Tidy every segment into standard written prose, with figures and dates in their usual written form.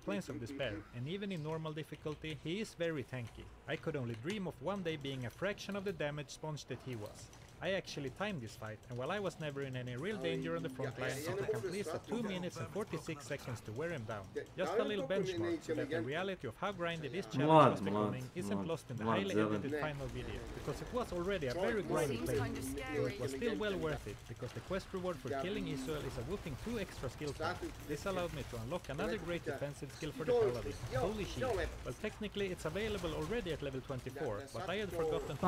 Plains of Despair, and even in normal difficulty, he is very tanky. I could only dream of one day being a fraction of the damage sponge that he was. I actually timed this fight, and while I was never in any real danger on the front line, it took at least 2 minutes and 46 seconds to wear him down. Just a little benchmark, so that the reality of how grindy this challenge was becoming isn't lost in the highly edited final video, because it was already a very grindy playthrough, though it was still well worth it, because the quest reward for killing Israel is a whooping 2 extra skill points. This allowed me to unlock another great defensive skill for the Paladin, Holy Shield. Well, technically it's available already at level 24, but I had forgotten to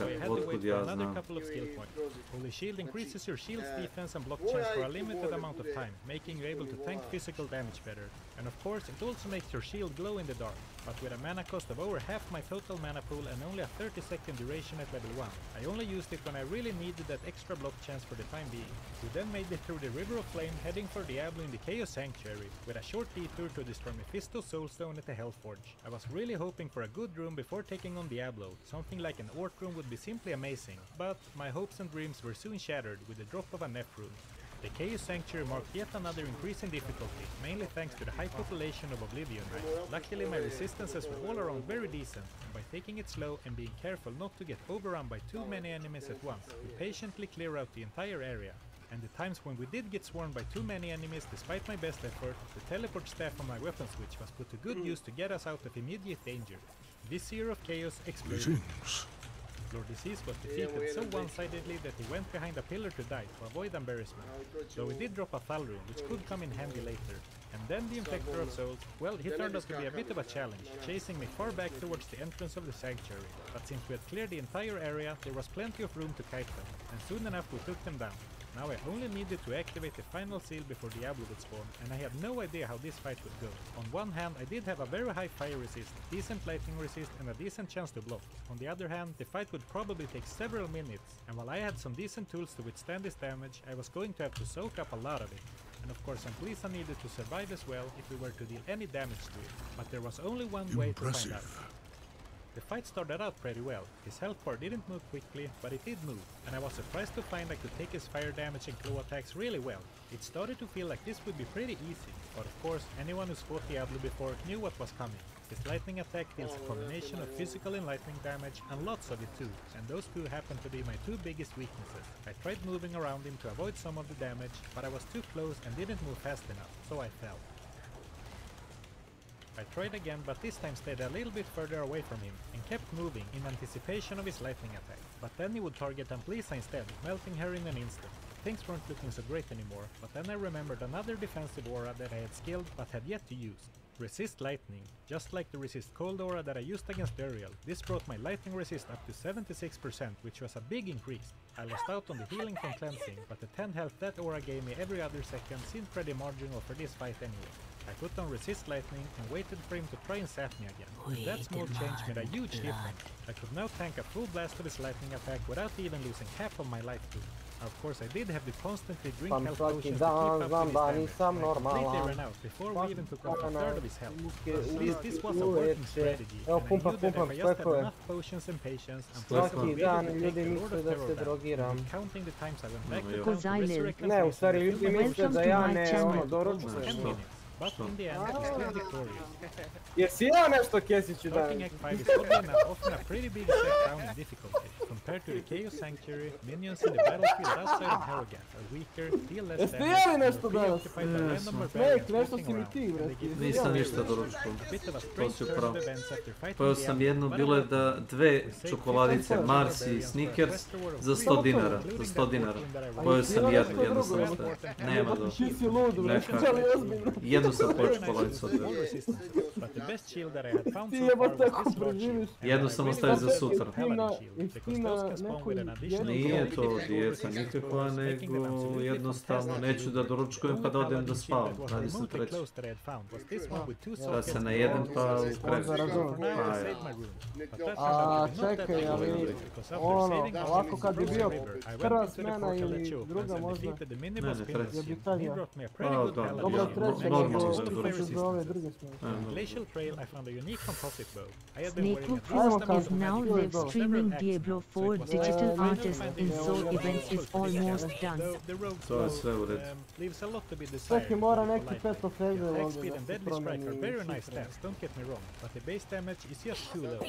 so I had to wait for another couple of skill points. Holy Shield increases your shield's defense and block chance for a limited amount of time, making you able to tank physical damage better. And of course, it also makes your shield glow in the dark, but with a mana cost of over half my total mana pool and only a 30-second duration at level 1. I only used it when I really needed that extra block chance for the time being. We then made it through the River of Flame, heading for Diablo in the Chaos Sanctuary, with a short detour to destroy Mephisto's Soulstone at the Hellforge. I was really hoping for a good room before taking on Diablo. Something like an Orc room would be simply amazing, but my hopes and dreams were soon shattered with the drop of a Neph rune. The Chaos Sanctuary marked yet another increase in difficulty, mainly thanks to the high population of Oblivion Knights. Luckily my resistances were all around very decent, and by taking it slow and being careful not to get overrun by too many enemies at once, we patiently clear out the entire area. And the times when we did get swarmed by too many enemies despite my best effort, the teleport staff on my weapon switch was put to good use to get us out of immediate danger. Vizier of Chaos exploded. Lord Disease was defeated so one-sidedly that he went behind a pillar to die to avoid embarrassment, though he did drop a Thal rune, which could come in handy later. And then the Infector of Souls, well, he turned out to be a bit of a challenge, chasing me far back towards the entrance of the sanctuary, but since we had cleared the entire area, there was plenty of room to kite them, and soon enough we took them down. Now I only needed to activate the final seal before Diablo would spawn, and I had no idea how this fight would go. On one hand, I did have a very high fire resist, decent lightning resist and a decent chance to block. On the other hand, the fight would probably take several minutes, and while I had some decent tools to withstand this damage, I was going to have to soak up a lot of it. And of course Amplisa needed to survive as well if we were to deal any damage to it, but there was only one way to find out. The fight started out pretty well. His health bar didn't move quickly, but it did move, and I was surprised to find I could take his fire damage and claw attacks really well. It started to feel like this would be pretty easy, but of course anyone who's fought Diablo before knew what was coming. His lightning attack deals a combination of physical and lightning damage, and lots of it too, and those two happened to be my two biggest weaknesses. I tried moving around him to avoid some of the damage, but I was too close and didn't move fast enough, so I fell. I tried again, but this time stayed a little bit further away from him and kept moving in anticipation of his lightning attack. But then he would target Amplisa instead, melting her in an instant. Things weren't looking so great anymore, but then I remembered another defensive aura that I had skilled but had yet to use. Resist Lightning. Just like the Resist Cold aura that I used against Burial, this brought my lightning resist up to 76%, which was a big increase. I lost out on the healing from cleansing, but the 10 health that aura gave me every other second seemed pretty marginal for this fight anyway. I put on Resist Lightning and waited for him to try and sap me again. And that small change made a huge difference. I could now tank a full blast of his lightning attack without even losing half of my life pool. Of course I did have to constantly drink health potions to keep up with his damage, and I completely ran out before we even took off a third of his health. But at least this was a working strategy, and I knew that if I just had enough potions and patience, and plus I would be able to take the Lord of Terror down, and counting the times I went back to town to resurrect and but in the end, he's still victorious. Talking Egg fight is often a pretty big step down in difficulty. Compared to the Chaos Sanctuary, minions in the battlefield outside of Harrogate are weaker, deal less damage, and are preoccupied by random barbarians walking around, and they give Nisam ništa doručkom. a bit of a strange turn of events after fighting Pojeo sam jednu, bilo je da dve čokoladice Mars i Snickers za 100 dinara. Za 100 dinara. Pojeo sam jednu, jednu sam ostavio. Nema do. Neka. Jednu sam pojeo čokoladicu od dve. But the best shield that I had found so far was this Lord shield. Jednu sam ostavio za sutra. Nije to djeca nikakva, nego jednostavno neću da doručkujem pa da odem da spavam. Radi sam treći. Da se najedem pa ukrenem. A čekaj, ali ovako kad bi bio prva smena ili druga možda, je bi tad ja. Dobro, treća, do ove druge smene. Glacial Trail I found a unique composite bow. I had been Snake wearing a Frost is now live streaming Diablo 4 digital artists in Soul event is almost done. To je sve u redu. Leaves a lot to be desired. Svaki mora neki pet of Attack evil ovdje speed da and se deadly strike are promeni very nice šifre. stats, don't get me wrong, but the base damage is just too low.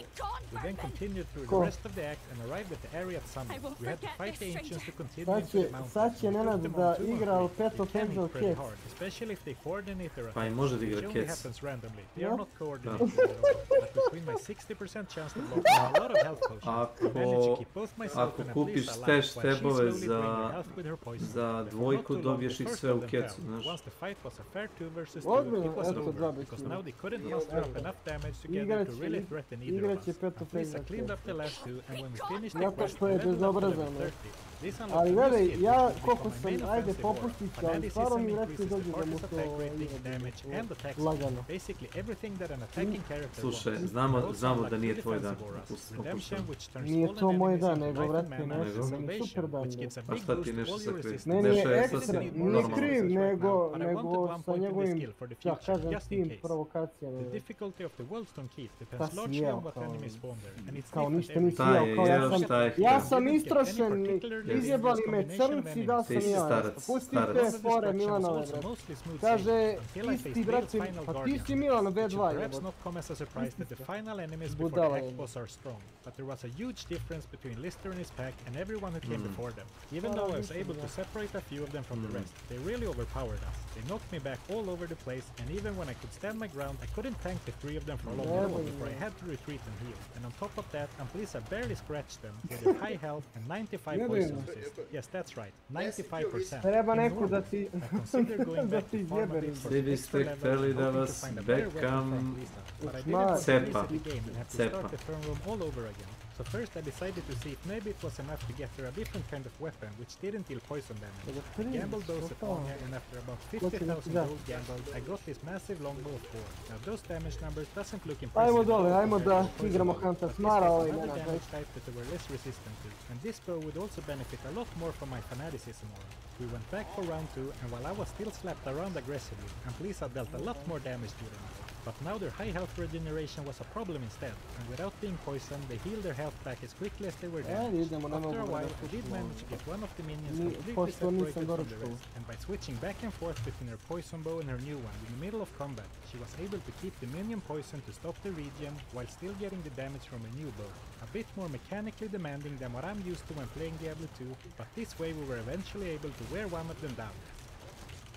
We then continued through the Ko? rest of the act and arrived at the area at summit. We had to fight the ancients to continue Sad into the će, mountains. sad će We Nenad took them da on 2 on igra u 3. pet They of can evil hit pretty Cats. hard, especially if they coordinate their Pa i attacks, može da which igra only Cats. happens randomly. They No. are not coordinated at all. But between my 60% chance to block and a lot of health potions, I managed to keep both myself Ako and at kupiš least te alive, while she štabove slowly drained her health with her poison. za Before dvojku not too long, dobiješ the ih first sve of u them kecu, fell. znaš. Once the fight was a fair 2 versus 2, Ozbiljno, it was eto, over, džabe because si. now they couldn't muster up enough damage together Igrat to će- really threaten either of igrat us. će pet of Lisa evil cleaned Cats. up the last 2, and when we finished the Zato quest, što je we leveled up to level bezobrazan, 30. This unlocked Ali a new gledaj, skill ja which will koliko become my sam, main ajde offensive aura. popustit ću, ali Fanaticism stvarno mi increases rekli the dođe da mu party's to attack rating, igrati damage, and attack speed. lagano. Basically everything that an attacking character Slušaj, wants. znamo da nije Really tvoj dan. defensive auras. Pusti, Redemption, popuštam. which turns Nije fallen to moj enemies dan, into nego life and vrati mana, nešto, and meni salvation, super dan. which gives a A big šta boost ti to nešto all your sakri? resistance. Meni Nešto je je ekstra, sasvim nije normalno. kriv, nego one sa point in the njegovim, skill for the ja future, kažem, just in tim case. provokacijama. The difficulty of the Wellstone Keep Šta depends si largely jeo, on what kao- enemies spawn there, and it's Kao different ništa every nisi Taj jeo, je kao ja jeo sam, šta je ja htio. sam istrošen, izjebali me crnci da sam Ti si ja. starac, Pusti starac. te fore Milanove, bre. Kaže, isti brate, pa ti si Milan V2, perhaps jebote. not come as a surprise that the final enemies before Budala the je. hack boss are strong, but there was a huge difference between Lister and his pack and everyone who came before them. Even though I was able to separate a few of them from the rest, they really overpowered us. They knocked me back all over the place, and even when I could stand my ground, I couldn't tank the 3 of them for long at all before I had to retreat and heal. And on top of that, Amplisa barely scratched them with their high health and 95 poison resist. Yes, that's right, 95%. Treba In neku normal, da ti, I consider going da back ti to farm a zjebe. bit for Svi the biste extra level, hteli da hoping to vas find a better weapon bekam for Amplisa. But I didn't Šmar. want to Cepa. reset the game and have to Cepa. start the throne room all over again. So first I decided to see if maybe it was enough to get her a different kind of weapon which didn't deal poison damage. Gambled those upon her, and after about 50,000 gold gambled, I got this massive longbow of 4. Now those damage numbers doesn't look impressive. Ajmo dole, ajmo da compared to poison igramo bow, Hunter but this Smara was ovaj another Nenad, damage već. type that they were less resistant to, and this bow would also benefit a lot more from my fanaticism aura. We went back for round 2, and while I was still slapped around aggressively, Amplisa dealt a lot more damage to them. But now their high health regeneration was a problem instead, and without being poisoned, they healed their health back as quickly as they were damaged. idemo, ne After a mogu while, da I did manage to get one of the minions Ni- completely pošto nisam separated from the doručkao. rest, and by switching back and forth between her poison bow and her new one in the middle of combat, she was able to keep the minion poison to stop the regen while still getting the damage from her new bow. A bit more mechanically demanding than what I'm used to when playing Diablo 2, but this way we were eventually able to wear one of them down.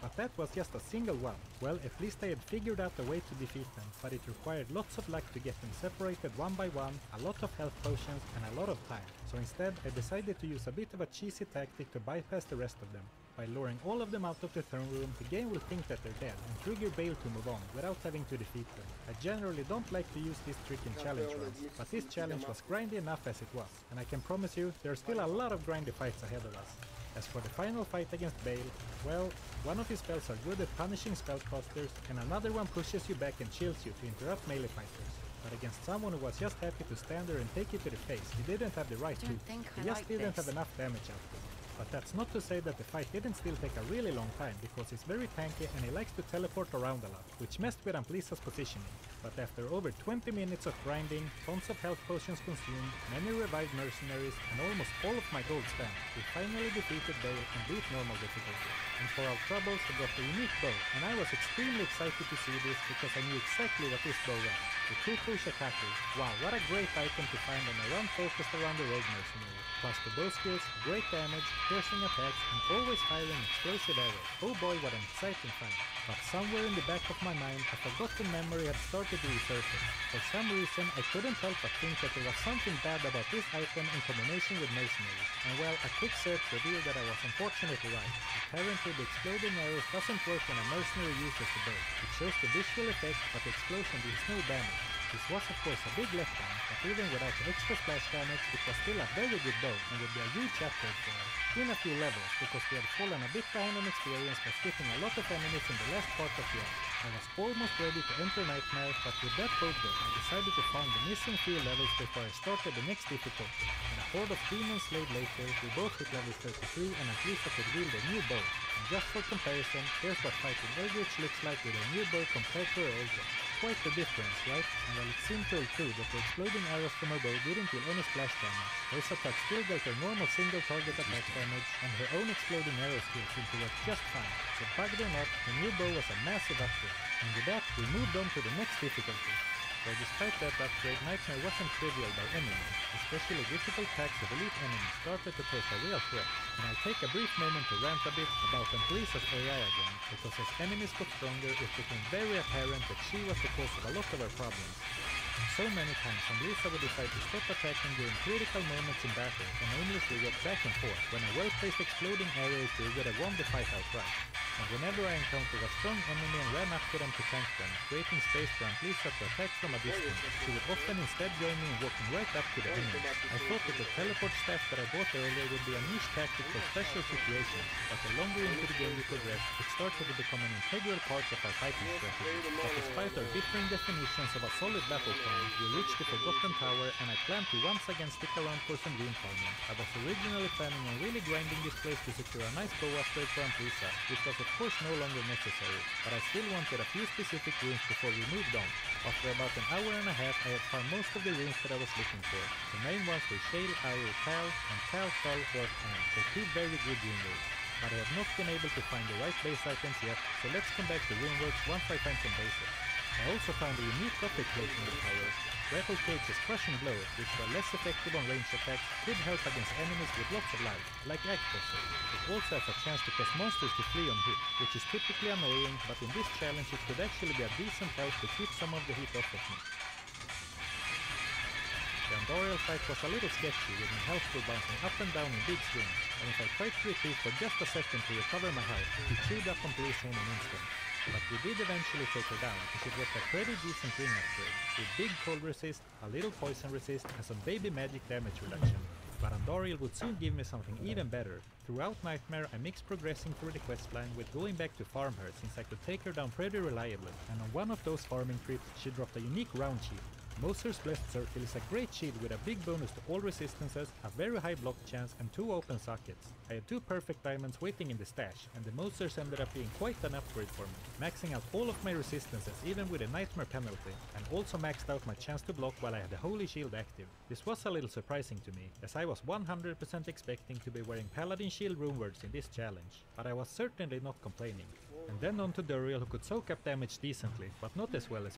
But that was just a single one. Well, at least I had figured out a way to defeat them, but it required lots of luck to get them separated one by one, a lot of health potions, and a lot of time. So instead, I decided to use a bit of a cheesy tactic to bypass the rest of them. By luring all of them out of the throne room, the game will think that they're dead and trigger Bale to move on without having to defeat them. I generally don't like to use this trick in challenge runs, but this challenge was grindy enough as it was, and I can promise you there are still a lot of grindy fights ahead of us. As for the final fight against Bale, well, one of his spells are good at punishing spellcasters, and another one pushes you back and chills you to interrupt melee fighters. But against someone who was just happy to stand there and take it to the face, he didn't have the right to. He just didn't have enough damage output. But that's not to say that the fight didn't still take a really long time, because he's very tanky and he likes to teleport around a lot, which messed with Amplisa's positioning. But after over 20 minutes of grinding, tons of health potions consumed, many revived mercenaries, and almost all of my gold spent, we finally defeated Bale and beat normal difficulty. And for our troubles, we got the unique bow, and I was extremely excited to see this because I knew exactly what this bow was. The Tuku Shakaku. Wow, what a great item to find on a run focused around the rogue mercenary. Plus the bow skills, great damage, piercing attacks, and always firing explosive arrows. Oh boy, what an exciting find. But somewhere in the back of my mind, a forgotten memory had started to resurface. For some reason, I couldn't help but think that there was something bad about this item in combination with mercenaries. And well, a quick search revealed that I was unfortunately right. Apparently, the exploding arrows doesn't work when a mercenary uses the bow. It shows the visual effect, but the explosion deals no damage. This was of course a big letdown, but even without the extra splash damage, it was still a very good bow and would be a huge upgrade for us. In a few levels, because we had fallen a bit behind on experience by skipping a lot of enemies in the last part of the act. I was almost ready to enter Nightmare, but with that bow break, I decided to farm the missing few levels before I started the next difficulty. And a horde of demons laid later, we both hit level 33 and at least I could wield a new bow. And just for comparison, here's what fighting Eldritch looks like with a new bow compared to her old one. Quite the difference, right? And while it seemed to hold true that the exploding arrows from her bow didn't deal any splash damage, those attacks still dealt her normal single target attack damage, and her own exploding arrow skill seemed to work just fine. So bugged or not, the new bow was a massive upgrade. And with that, we moved on to the next difficulty. So despite that upgrade, Nightmare wasn't trivial by any means. Especially difficult packs of elite enemies started to pose a real threat. And I'll take a brief moment to rant a bit about Lisa's AI again, because as enemies got stronger, it became very apparent that she was the cause of a lot of our problems. So many times Lisa would decide to stop attacking during critical moments in battle and aimlessly walk back and forth when a well-placed exploding arrow would have won the fight outright. And whenever I encountered a strong enemy and ran up to them to tank them, creating space for Lisa to attack from a distance, she would often instead join me in walking right up to the enemy. I thought that the teleport staff that I bought earlier would be a niche tactic for special situations, but the longer into the game we progressed, it started to become an integral part of our fighting strategy. But despite our differing definitions of a solid battle plan, we reached the Forgotten Tower and I planned to once again stick around for some rune farming. I was originally planning on really grinding this place to secure a nice bow upgrade for Lisa, which was of course no longer necessary, but I still wanted a few specific runes before we moved on. After about an hour and a half I had found most of the runes that I was looking for. The main ones were Shale, Io, Tal, and Tal, Tal, Orc, and so two very good rune runes. But I have not been able to find the right base items yet, so let's come back to runeworks once I find some bases. I also found a unique gothic plate in the tower. Grapple Cage's Crushing Blow, which while less effective on range attacks, could help against enemies with lots of life, like Aggressor. It also has a chance to cause monsters to flee on hit, which is typically annoying, but in this challenge it could actually be a decent help to keep some of the heat off of me. The Andorial fight was a little sketchy, with my health pool bouncing up and down in big swings, and if I tried to retreat for just a second to recover my health, he chewed up on Lisa in an instant. But we did eventually take her down, as it was a pretty decent ring upgrade, with big cold resist, a little poison resist, and some baby magic damage reduction. But Andorial would soon give me something even better. Throughout Nightmare I mixed progressing through the questline with going back to farm her, since I could take her down pretty reliably, and on one of those farming trips she dropped a unique round shield. Moser's Blessed Circle is a great shield with a big bonus to all resistances, a very high block chance, and 2 open sockets. I had 2 perfect diamonds waiting in the stash, and the Mosers ended up being quite an upgrade for me, maxing out all of my resistances even with a Nightmare penalty, and also maxed out my chance to block while I had the Holy Shield active. This was a little surprising to me, as I was 100% expecting to be wearing Paladin Shield runewords in this challenge, but I was certainly not complaining. And then on to Duriel, who could soak up damage decently, but not as well as